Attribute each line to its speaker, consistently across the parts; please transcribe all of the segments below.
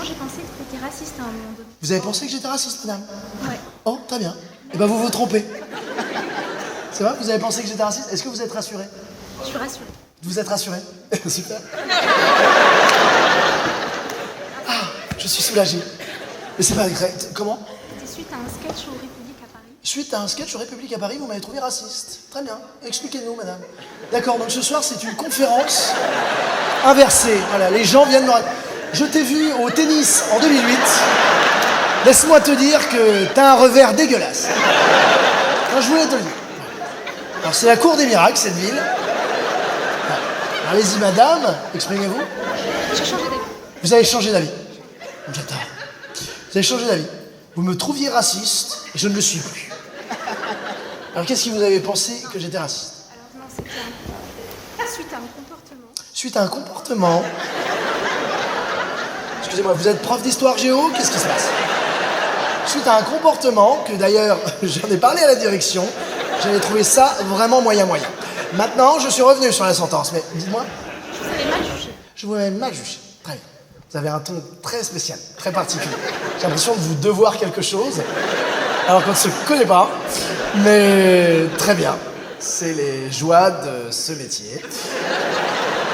Speaker 1: j'ai pensé que tu étais raciste à un moment donné.
Speaker 2: Vous avez pensé que j'étais raciste, madame?
Speaker 1: Ouais.
Speaker 2: Oh, très bien. Eh ben, vous vous trompez. C'est vrai, vous avez pensé que j'étais raciste? Est-ce que vous êtes rassuré?
Speaker 1: Je suis rassurée.
Speaker 2: Vous êtes rassuré? Super. Ah, je suis soulagé. Mais c'est pas vrai. Comment?
Speaker 1: C'était suite à un sketch au République à Paris.
Speaker 2: Suite à un sketch au République à Paris, vous m'avez trouvé raciste. Très bien. Expliquez-nous, madame. D'accord, donc ce soir, c'est une conférence inversée. Voilà, les gens viennent me... Je t'ai vu au tennis en 2008. Laisse-moi te dire que t'as un revers dégueulasse. Non, je voulais te le dire. Alors, c'est la cour des miracles, cette ville. Allez-y, madame, exprimez-vous.
Speaker 1: J'ai changé d'avis.
Speaker 2: Vous avez changé d'avis. J'attends. Vous avez changé d'avis. Vous me trouviez raciste et je ne le suis plus. Alors qu'est-ce que vous avez pensé que j'étais raciste?
Speaker 1: Alors non, c'était suite à un comportement.
Speaker 2: Suite à un comportement. Excusez-moi, vous êtes prof d'histoire géo? Qu'est-ce qui se passe? Suite à un comportement que d'ailleurs j'en ai parlé à la direction, j'avais trouvé ça vraiment moyen. Maintenant, je suis revenu sur la sentence, mais dites-moi.
Speaker 1: Je vous avais mal jugé.
Speaker 2: Je vous avais mal jugé. Très bien. Vous avez un ton très spécial, très particulier. J'ai l'impression de vous devoir quelque chose, alors qu'on ne se connaît pas. Mais très bien. C'est les joies de ce métier.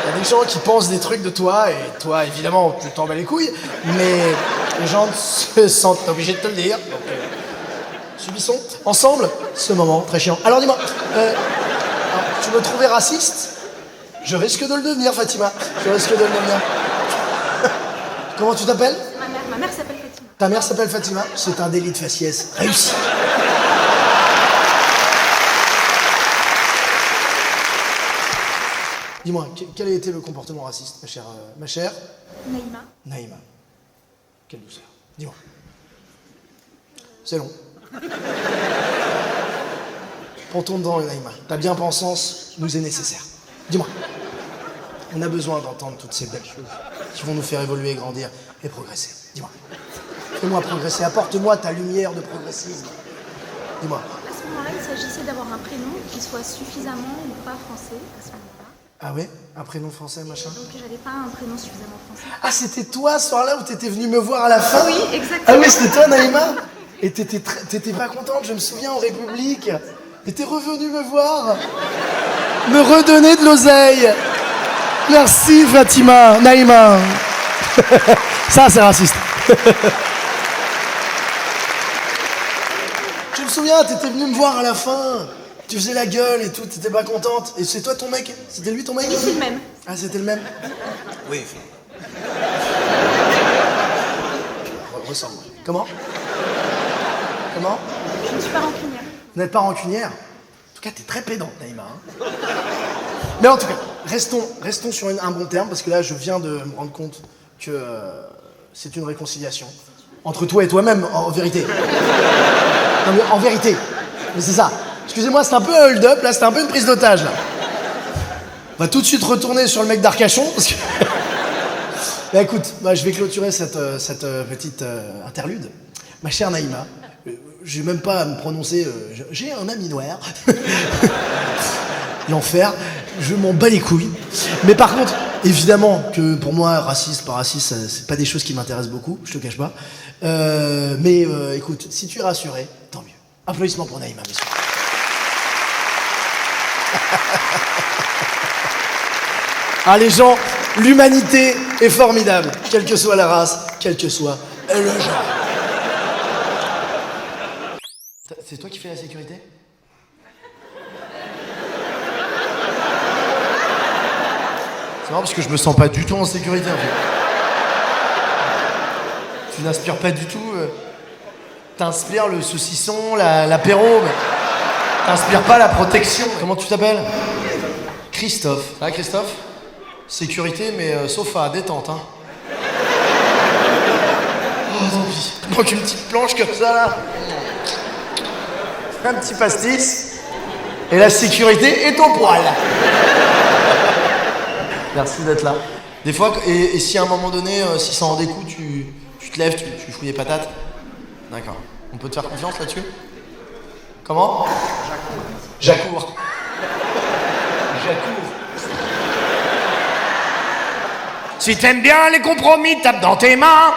Speaker 2: Il y a des gens qui pensent des trucs de toi, et toi, évidemment, tu t'en bats les couilles, mais les gens se sentent obligés de te le dire. Donc, subissons ensemble ce moment très chiant. Alors dis-moi, tu me trouvais raciste? Je risque de le devenir, Fatima. Je risque de le devenir. Comment tu t'appelles?
Speaker 1: Ma mère s'appelle Fatima.
Speaker 2: Ta mère s'appelle Fatima? C'est un délit de faciès. Réussi. Dis-moi, quel a été le comportement raciste, ma chère
Speaker 1: Naïma.
Speaker 2: Naïma. Quelle douceur. Dis-moi. C'est long. Prends ton dedans, Naïma. Ta bien-pensance nous est nécessaire. Dis-moi. On a besoin d'entendre toutes ces belles choses qui vont nous faire évoluer, grandir et progresser. Dis-moi. Fais-moi progresser. Apporte-moi ta lumière de progressisme. Dis-moi.
Speaker 1: À ce moment-là, il s'agissait d'avoir un prénom qui soit suffisamment ou pas français à ce moment-là.
Speaker 2: Ah ouais? Un prénom français, machin?
Speaker 1: Donc j'avais pas un prénom suffisamment français.
Speaker 2: Ah, c'était toi ce soir-là où t'étais venu me voir à la fin?
Speaker 1: Oui, exactement.
Speaker 2: Ah oui, c'était toi, Naïma? Et t'étais pas contente, je me souviens, en République. Et t'es revenu me voir. Me redonner de l'oseille. Merci, Fatima, Naïma. Ça, c'est raciste. Je me souviens, t'étais venu me voir à la fin. Tu faisais la gueule et tout, t'étais pas contente. Et c'est toi ton mec? C'était lui ton mec?
Speaker 1: Oui, c'est le même.
Speaker 2: Ah, c'était le même? Oui. Ressemble. Comment? Comment?
Speaker 1: Je ne suis pas rancunière.
Speaker 2: Vous n'êtes pas rancunière? En tout cas, t'es très pédante, Naïma. Hein. Mais en tout cas, restons sur un bon terme, parce que là, je viens de me rendre compte que c'est une réconciliation. Entre toi et toi-même, en vérité. Non, mais en vérité. Mais c'est ça. Excusez-moi, c'est un peu un hold-up, là, c'était un peu une prise d'otage, là. On va tout de suite retourner sur le mec d'Arcachon, parce que... Bah écoute, je vais clôturer cette petite interlude. Ma chère Naïma, j'ai même pas à me prononcer, j'ai un ami noir. L'enfer, je m'en bats les couilles. Mais par contre, évidemment que pour moi, raciste, pas raciste, c'est pas des choses qui m'intéressent beaucoup, je te cache pas. Mais écoute, si tu es rassuré, tant mieux. Applaudissements pour Naïma, messieurs. Ah les gens, l'humanité est formidable, quelle que soit la race, quel que soit le genre. C'est toi qui fais la sécurité? C'est marrant parce que je me sens pas du tout en sécurité en fait. Tu n'inspires pas du tout. T'inspires le saucisson, l'apéro, mais t'inspires pas la protection. Comment tu t'appelles? Christophe. Ça va Christophe? Sécurité, mais sofa, détente, hein. Oh, tant pis. Il manque une petite planche comme ça, là. Un petit pastis. Et la sécurité est au poil. Merci d'être là. Des fois, et si à un moment donné, si ça en découle, tu te lèves, tu fouilles les patates. D'accord. On peut te faire confiance là-dessus? Comment? J'accours. Si t'aimes bien les compromis, tape dans tes mains.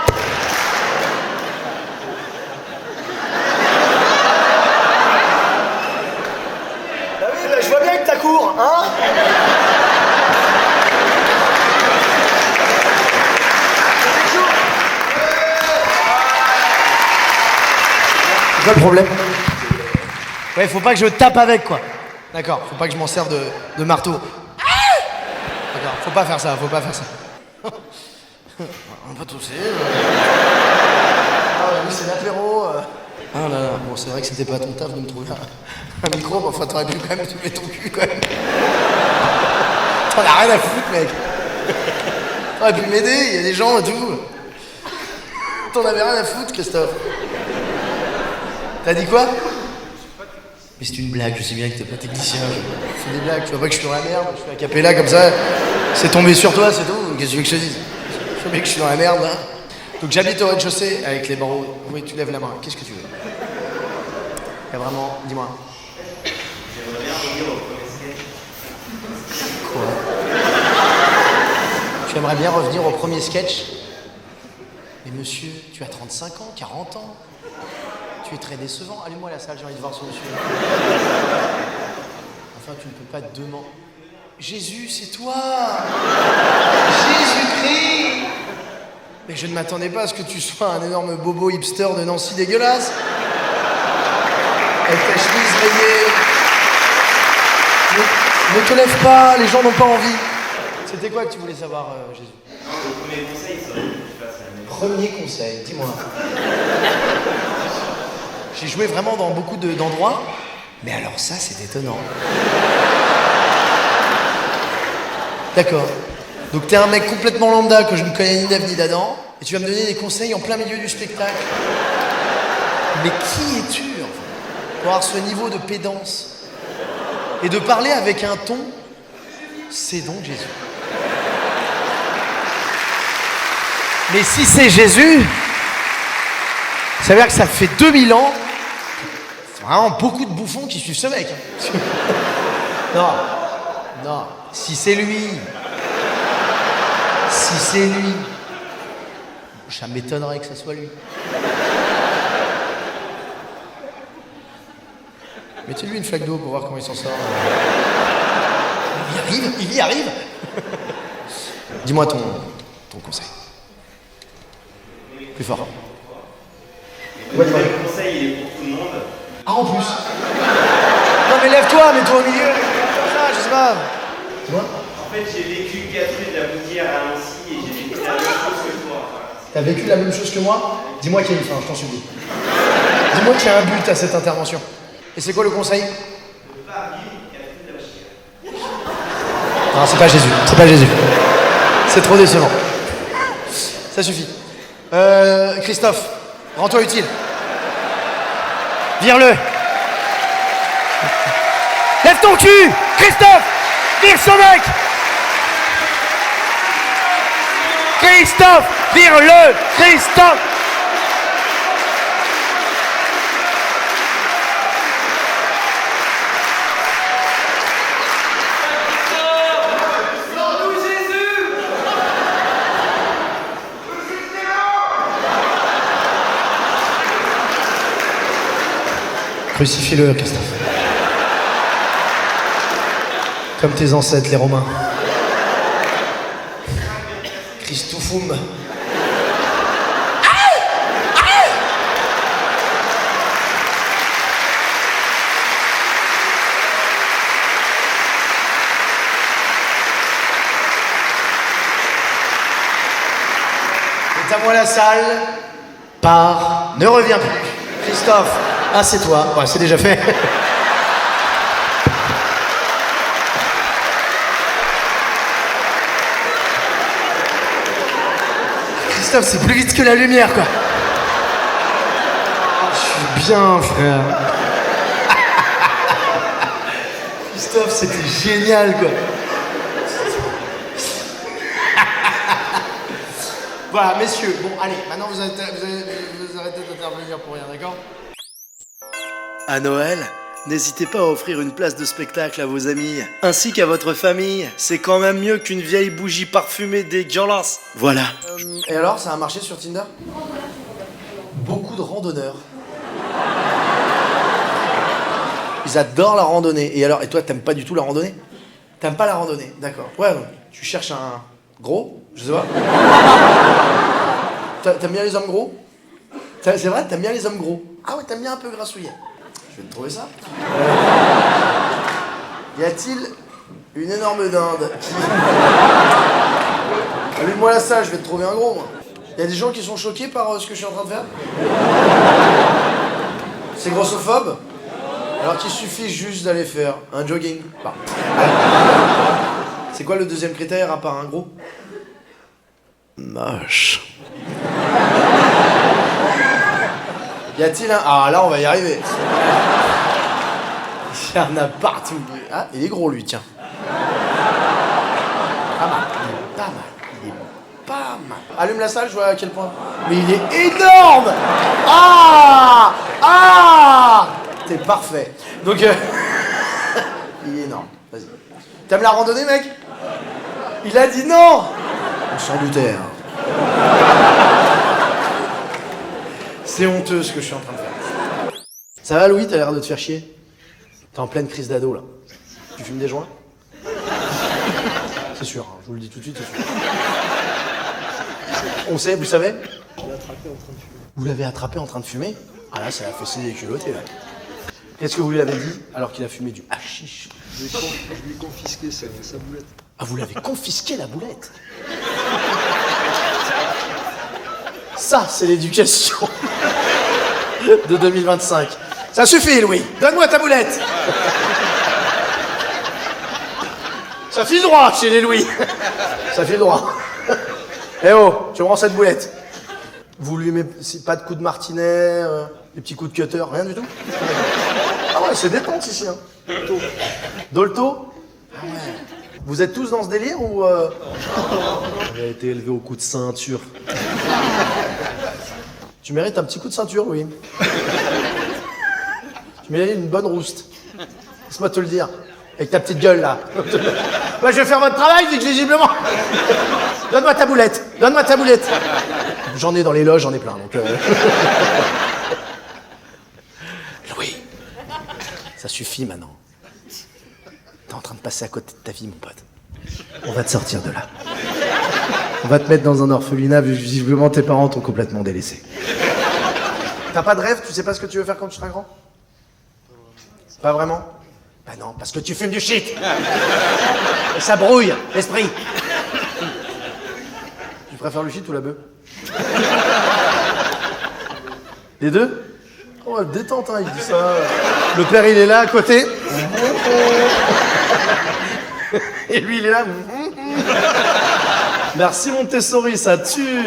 Speaker 2: C'est quoi le problème? Ouais, faut pas que je tape avec, quoi. D'accord, faut pas que je m'en serve de marteau. D'accord, faut pas faire ça, faut pas faire ça. On peut tousser. Ah oui, c'est l'apéro. Ah là là, bon, c'est vrai que c'était pas ton taf de me trouver un micro, mais enfin, t'aurais pu quand même te mettre ton cul, quand même. T'en as rien à foutre, mec. T'aurais pu m'aider, il y a des gens et tout. T'en avais rien à foutre, Christophe. T'as dit quoi? Mais c'est une blague, je sais bien que t'es pas technicien. Je fais des blagues, tu vois pas que je suis dans la merde, je fais a cappella comme ça. C'est tombé sur toi, c'est tout. Qu'est-ce que tu veux que je te dise? Je sais bien que je suis dans la merde, là. Donc j'habite au rez-de-chaussée avec les barreaux. Oui, tu lèves la main. Qu'est-ce que tu veux? Et vraiment, dis-moi.
Speaker 3: J'aimerais bien revenir au premier sketch.
Speaker 2: Quoi? Tu aimerais bien revenir au premier sketch? Mais monsieur, tu as 35 ans, 40 ans. Tu es très décevant. Allume-moi la salle, j'ai envie de voir ce monsieur. Enfin, tu ne peux pas te demander. Jésus, c'est toi! Jésus-Christ! Mais je ne m'attendais pas à ce que tu sois un énorme bobo hipster de Nancy dégueulasse. Avec ta chemise rayée. Ne te lève pas, les gens n'ont pas envie. C'était quoi que tu voulais savoir, Jésus?
Speaker 3: Non, le premier conseil, ça aurait été que tu fasses la même.
Speaker 2: Premier conseil, dis-moi. J'ai joué vraiment dans beaucoup d'endroits, mais alors ça, c'est étonnant. D'accord. Donc t'es un mec complètement lambda que je ne connais ni d'Ève ni d'Adam, et tu vas me donner des conseils en plein milieu du spectacle. Mais qui es-tu, enfin, pour avoir ce niveau de pédance et de parler avec un ton? C'est donc Jésus. Mais si c'est Jésus, ça veut dire que ça fait 2000 ans, c'est vraiment beaucoup de bouffons qui suivent ce mec. Non, non, si c'est lui, ça m'étonnerait que ça soit lui. Mettez-lui une flaque d'eau pour voir comment il s'en sort. Il y arrive. Dis-moi ton conseil. Plus fort.
Speaker 3: Le conseil, il est pour tout le monde.
Speaker 2: Ah, en plus. Non mais lève-toi, mets-toi au milieu. Comme ça, je sais pas. Tu vois?
Speaker 3: En fait, j'ai vécu 4 rues de la Boudière à Nancy et j'ai vécu la même chose que toi.
Speaker 2: T'as vécu la même chose que moi? Dis-moi qu'il y a une fin, je t'en supplie. Dis-moi qu'il y a un but à cette intervention. Et c'est quoi le conseil?
Speaker 3: Ne pas vivre 4 rues de la Boudière.
Speaker 2: Non, c'est pas Jésus, c'est pas Jésus. C'est trop décevant. Ça suffit. Christophe, rends-toi utile. Vire-le. Lève ton cul, Christophe. Vire ce mec. Christophe, vire-le, Christophe. Crucifie-le, Christophe. Comme tes ancêtres, les Romains. Christoufum. Éteins-moi la salle. Pars. Ne reviens plus. Christophe. Ah, c'est toi. Ouais, c'est déjà fait. Christophe, c'est plus vite que la lumière, quoi. Oh, je suis bien, frère. Christophe, c'était génial, quoi. Voilà, messieurs. Bon, allez, maintenant vous arrêtez d'intervenir pour rien, d'accord? À Noël, n'hésitez pas à offrir une place de spectacle à vos amis, ainsi qu'à votre famille. C'est quand même mieux qu'une vieille bougie parfumée dégueulasse. Voilà. Et alors, ça a marché sur Tinder? Beaucoup de randonneurs. Ils adorent la randonnée. Et alors, et toi, t'aimes pas du tout la randonnée? T'aimes pas la randonnée, d'accord. Ouais, tu cherches un gros, je sais pas. T'aimes bien les hommes gros? C'est vrai, t'aimes bien les hommes gros. Ah ouais, t'aimes bien un peu grassouillet. Je vais te trouver ça. Y a-t-il une énorme dinde qui... Allume-moi la salle, je vais te trouver un gros, moi. Y a des gens qui sont choqués par ce que je suis en train de faire? C'est grossophobe? Alors qu'il suffit juste d'aller faire un jogging. Bon. C'est quoi le deuxième critère à part un gros? Moche. Y a-t-il un... Ah là on va y arriver. Il y en a partout. Ah, il est gros lui, tiens. Pas mal. Pas mal. Il est pas mal. Allume la salle, je vois à quel point. Mais il est énorme. Ah. Ah. T'es parfait. Donc, il est énorme. Vas-y. T'aimes la randonnée, mec? Il a dit non. On s'en doutait. Hein. C'est honteux ce que je suis en train de faire. Ça va, Louis? T'as l'air de te faire chier. T'es en pleine crise d'ado, là. Tu fumes des joints? C'est sûr, hein, je vous le dis tout de suite, c'est sûr. On sait, vous savez?
Speaker 4: Je l'ai attrapé en train de fumer.
Speaker 2: Vous l'avez attrapé en train de fumer? Ah là, ça l'a fait saigner les culottés, là. Qu'est-ce que vous lui avez dit alors qu'il a fumé du hashish?
Speaker 4: Je lui ai confisqué sa boulette.
Speaker 2: Ah, vous l'avez confisqué, la boulette? Ça, c'est l'éducation de 2025. Ça suffit, Louis. Donne-moi ta boulette. Ça file droit chez les Louis. Ça file droit. Eh oh, tu me rends cette boulette. Vous lui mettez pas de coups de martinet, des petits coups de cutter, rien du tout? Ah ouais, c'est détente ici. Hein. Dolto? Ah ouais. Vous êtes tous dans ce délire ou On a été élevé au coup de ceinture. Tu mérites un petit coup de ceinture, Louis. Tu mérites une bonne rouste. Laisse-moi te le dire. Avec ta petite gueule, là. Bah, je vais faire votre travail, visiblement. Donne-moi ta boulette. Donne-moi ta boulette. J'en ai dans les loges, j'en ai plein, donc... Louis, ça suffit maintenant. T'es en train de passer à côté de ta vie, mon pote. On va te sortir de là. On va te mettre dans un orphelinat, visiblement tes parents t'ont complètement délaissé. T'as pas de rêve? Tu sais pas ce que tu veux faire quand tu seras grand? Pas vraiment? Bah non, parce que tu fumes du shit. Et ça brouille l'esprit. Tu préfères le shit ou la bœuf? Les deux? Oh, détente, hein, il dit ça. Le père, il est là, à côté. Et lui, il est là. Merci, Montessori, ça tue.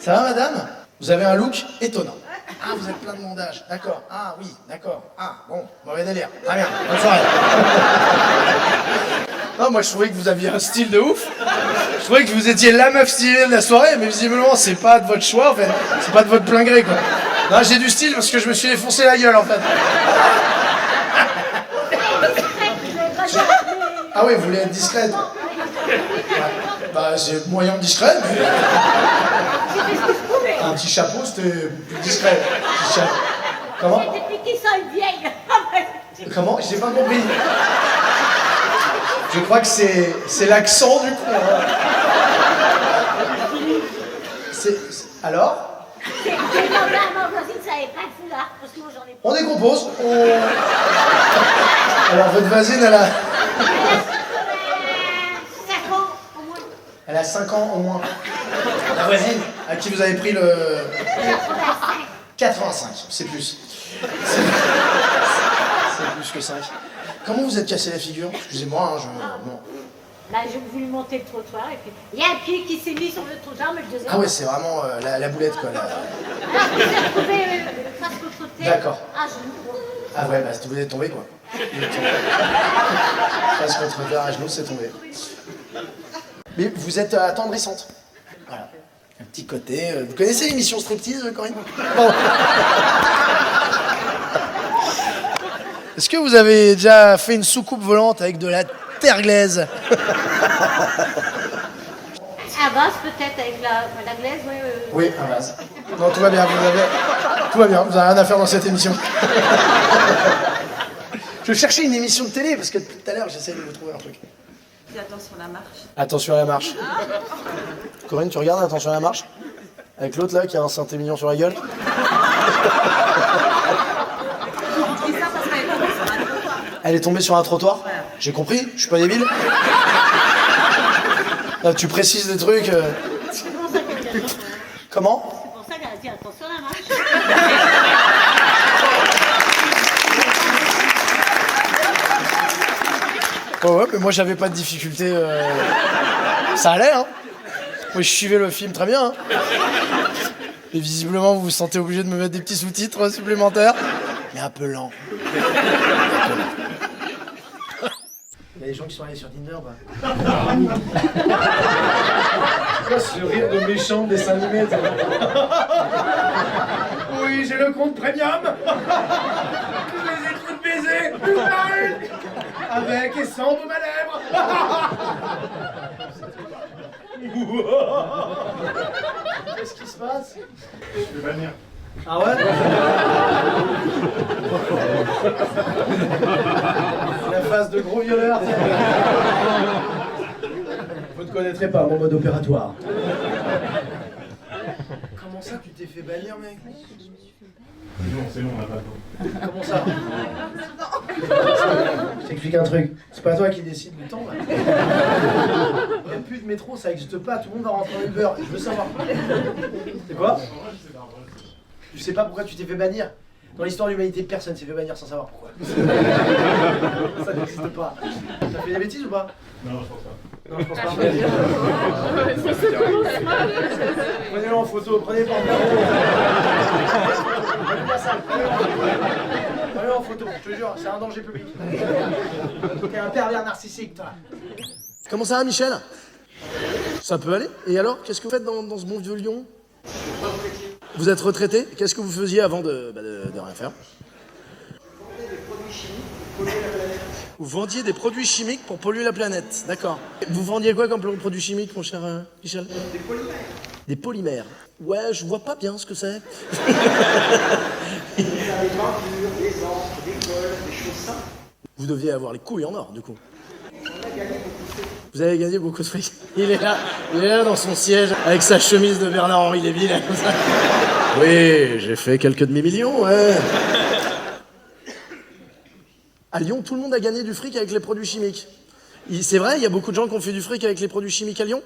Speaker 2: Ça va, madame? Vous avez un look étonnant. Ah, vous êtes plein de mondage. D'accord. Ah, oui, d'accord. Ah, bon, mauvais délire. Très bien, bonne soirée. Non, moi, je trouvais que vous aviez un style de ouf. Je trouvais que vous étiez la meuf stylée de la soirée, mais visiblement, c'est pas de votre choix, en fait. C'est pas de votre plein gré, quoi. Non, j'ai du style parce que je me suis défoncé la gueule, en fait. Ah oui, vous voulez être discrète? Ouais. Bah, c'est moyen discret, mais... Un petit chapeau, c'était plus discret. Petit chapeau. Comment?
Speaker 5: J'ai piqué ça une vieille.
Speaker 2: Comment? J'ai pas compris. Je crois que c'est l'accent du coup. Alors?
Speaker 5: J'ai demandé à ma voisine si elle n'avait pas de foulard, parce que moi j'en ai pas.
Speaker 2: On décompose. Alors votre voisine, elle a...
Speaker 5: Elle a 5 ans au moins.
Speaker 2: Elle a 5 ans au moins. La voisine, à qui vous avez pris le... 85, c'est plus. C'est plus que 5. Comment vous êtes cassé la figure? Excusez-moi, hein, bon.
Speaker 5: Là, j'ai voulu monter le trottoir et puis il y a un pied qui s'est mis sur le trottoir, mais le deuxième.
Speaker 2: Ah ouais, c'est vraiment la boulette, quoi.
Speaker 5: Alors, je me suis retrouvée face contre terre.
Speaker 2: D'accord.
Speaker 5: Ah, je...
Speaker 2: Ah ouais, bah vous êtes tombé, quoi. Face contre terre, à genoux, c'est tombé. Mais vous êtes attendrissante. Voilà. Un petit côté... vous connaissez l'émission Striptease, Corinne? Bon. Est-ce que vous avez déjà fait une soucoupe volante avec de la terre glaise?
Speaker 5: Un vase peut-être avec la glaise, oui.
Speaker 2: Oui, un vase. Non, tout va bien, tout va bien, vous n'avez rien à faire dans cette émission. Je cherchais une émission de télé, parce que depuis tout à l'heure, j'essaie de vous trouver un truc.
Speaker 6: puis attention la marche.
Speaker 2: Attention à la marche. Corinne, tu regardes Attention à la marche? Avec l'autre là qui a un synthé mignon sur la gueule.
Speaker 6: Et ça parce qu'elle est tombée sur un trottoir.
Speaker 2: Elle est tombée sur un trottoir? J'ai compris, je suis pas débile. Là, tu précises des trucs.
Speaker 5: C'est pour ça qu'elle dit attention.
Speaker 2: Comment?
Speaker 5: C'est pour ça qu'elle a dit attention à la marche.
Speaker 2: Oh ouais, mais moi j'avais pas de difficulté. Ça allait, hein. Moi je suivais le film très bien. Hein. Et visiblement vous vous sentez obligé de me mettre des petits sous-titres supplémentaires. Mais un peu lent. Il y a des gens qui sont allés sur Tinder, bah. Quoi ce rire de méchant dessin animé? Oui, j'ai le compte premium. Je les ai tous baisés, une par une. Avec et sans baume à lèvres. Qu'est-ce qui se passe?
Speaker 7: Je vais venir.
Speaker 2: Ah ouais? La face de gros violeur. Vous ne connaîtrez pas mon mode opératoire. Comment ça tu t'es fait bannir, mec?
Speaker 7: C'est long, on n'a pas le temps.
Speaker 2: Comment ça? Je t'explique un truc. C'est pas toi qui décide du temps, là. Il n'y a plus de métro, ça n'existe pas. Tout le monde va rentrer en Uber. Je veux savoir. C'est quoi? Tu sais pas pourquoi tu t'es fait bannir? Dans l'histoire de l'humanité, personne s'est fait bannir sans savoir pourquoi. Ça n'existe pas. T'as fait des bêtises ou pas?
Speaker 7: Non, je pense pas.
Speaker 2: Non, je pense pas. Prenez-le en photo, prenez pas en photo. Prenez-moi ça, prenez-le en photo, je te jure, c'est un danger public. T'es un pervers narcissique, toi. Comment ça va, Michel? Ça peut aller. Et alors, qu'est-ce que vous faites dans ce bon vieux Lyon? Vous êtes retraité? Qu'est-ce que vous faisiez avant de rien faire? Vous vendiez des produits chimiques pour polluer la planète, d'accord. Vous vendiez quoi comme produits chimiques, mon cher Michel? Des polymères. Des polymères. Ouais, je vois pas bien ce que c'est. Vous deviez avoir les couilles en or, du coup. Vous avez gagné beaucoup de fric. Il est là dans son siège, avec sa chemise de Bernard-Henri Lévy, là, comme ça. Oui, j'ai fait quelques demi-millions, ouais. À Lyon, tout le monde a gagné du fric avec les produits chimiques. C'est vrai, il y a beaucoup de gens qui ont fait du fric avec les produits chimiques à Lyon?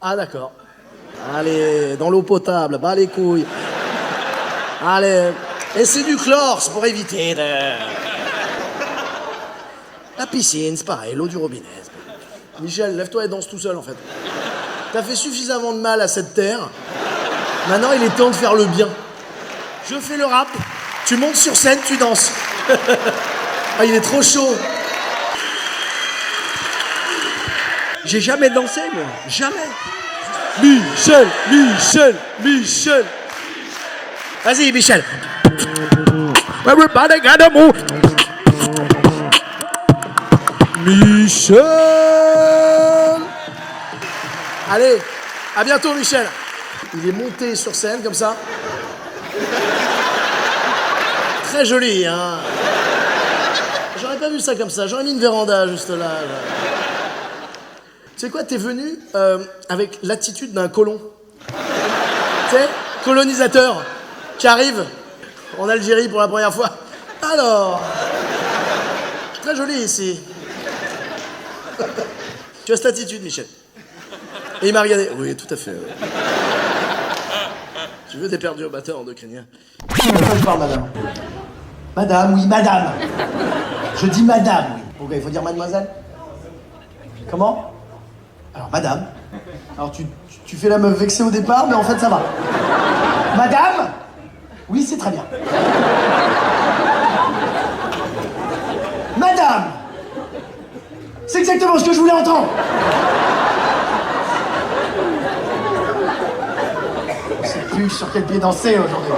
Speaker 2: Ah d'accord. Allez, dans l'eau potable, bas les couilles. Allez, et c'est du chlore, c'est pour éviter de... La piscine, c'est pareil, l'eau du robinet. Michel, lève-toi et danse tout seul, en fait. T'as fait suffisamment de mal à cette terre. Maintenant, il est temps de faire le bien. Je fais le rap, tu montes sur scène, tu danses. Ah, il est trop chaud. J'ai jamais dansé, moi. Jamais. Michel, Michel, Michel. Vas-y, Michel. Everybody gotta move. Michel. Allez, à bientôt, Michel. Il est monté sur scène, comme ça. Très joli, hein. J'aurais pas vu ça comme ça, j'aurais mis une véranda juste là. Tu sais quoi, t'es venu avec l'attitude d'un colon. Tu sais, colonisateur, qui arrive en Algérie pour la première fois. Alors, très joli ici. Tu as cette attitude, Michel. Et il m'a regardé. Oui, tout à fait. Ouais. Tu veux des perturbateurs endocriniens? Je parle, madame. Madame, oui, madame. Je dis madame, oui. Pourquoi il faut dire mademoiselle? Comment? Alors, madame. Alors, tu fais la meuf vexée au départ, mais en fait, ça va. Madame? Oui, c'est très bien. Madame! C'est exactement ce que je voulais entendre! Je sais plus sur quel pied danser aujourd'hui.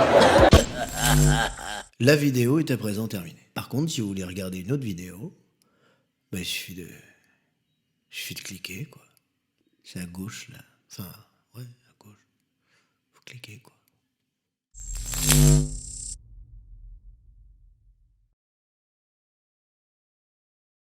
Speaker 8: La vidéo est à présent terminée. Par contre, si vous voulez regarder une autre vidéo, bah, il suffit de cliquer, quoi. C'est à gauche, là. Enfin, ouais.